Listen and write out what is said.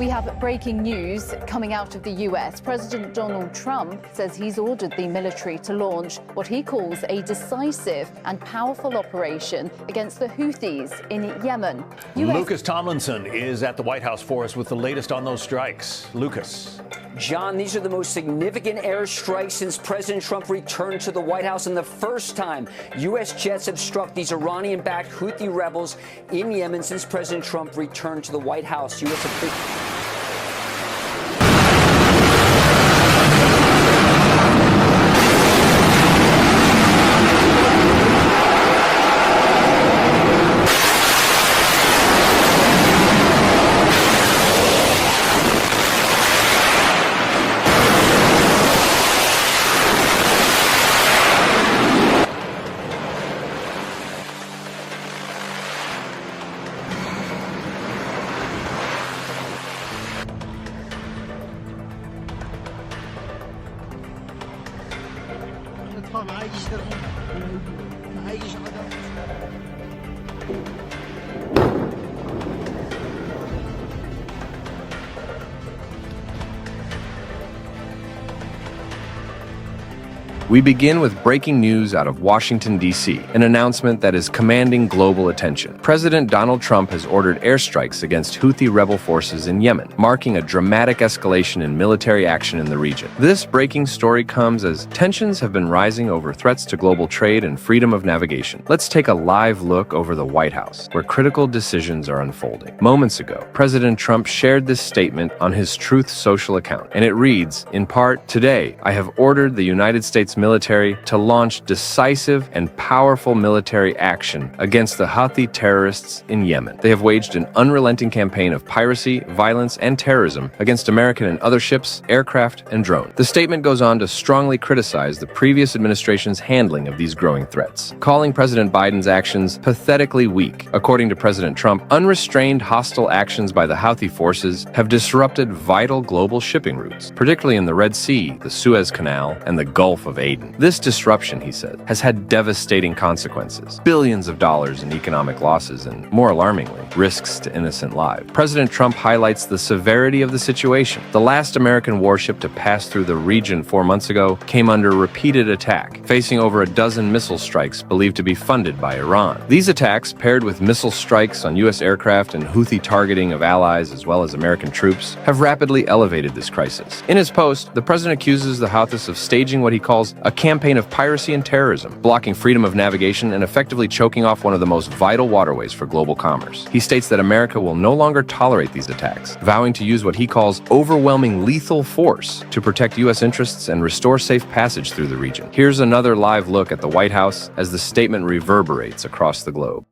We have breaking news coming out of the US. President Donald Trump says he's ordered the military to launch what he calls a decisive and powerful operation against the Houthis in Yemen. Lucas Tomlinson is at the White House for us with the latest on those strikes. Lucas. John, these are the most significant airstrikes since President Trump returned to the White House, and the first time U.S. jets have struck these Iranian-backed Houthi rebels in Yemen since President Trump returned to the White House. We begin with breaking news out of Washington, D.C., an announcement that is commanding global attention. President Donald Trump has ordered airstrikes against Houthi rebel forces in Yemen, marking a dramatic escalation in military action in the region. This breaking story comes as tensions have been rising over threats to global trade and freedom of navigation. Let's take a live look over the White House, where critical decisions are unfolding. Moments ago, President Trump shared this statement on his Truth Social account, and it reads, in part, "Today, I have ordered the United States military to launch decisive and powerful military action against the Houthi terrorists in Yemen. They have waged an unrelenting campaign of piracy, violence, and terrorism against American and other ships, aircraft, and drones." The statement goes on to strongly criticize the previous administration's handling of these growing threats, calling President Biden's actions pathetically weak. According to President Trump, unrestrained hostile actions by the Houthi forces have disrupted vital global shipping routes, particularly in the Red Sea, the Suez Canal, and the Gulf of Aden. This disruption, he said, has had devastating consequences, billions of dollars in economic losses, and, more alarmingly, risks to innocent lives. President Trump highlights the severity of the situation. The last American warship to pass through the region 4 months ago came under repeated attack, facing over a dozen missile strikes believed to be funded by Iran. These attacks, paired with missile strikes on U.S. aircraft and Houthi targeting of allies as well as American troops, have rapidly elevated this crisis. In his post, the president accuses the Houthis of staging what he calls a campaign of piracy and terrorism, blocking freedom of navigation and effectively choking off one of the most vital waterways for global commerce. He states that America will no longer tolerate these attacks, vowing to use what he calls overwhelming lethal force to protect U.S. interests and restore safe passage through the region. Here's another live look at the White House as the statement reverberates across the globe.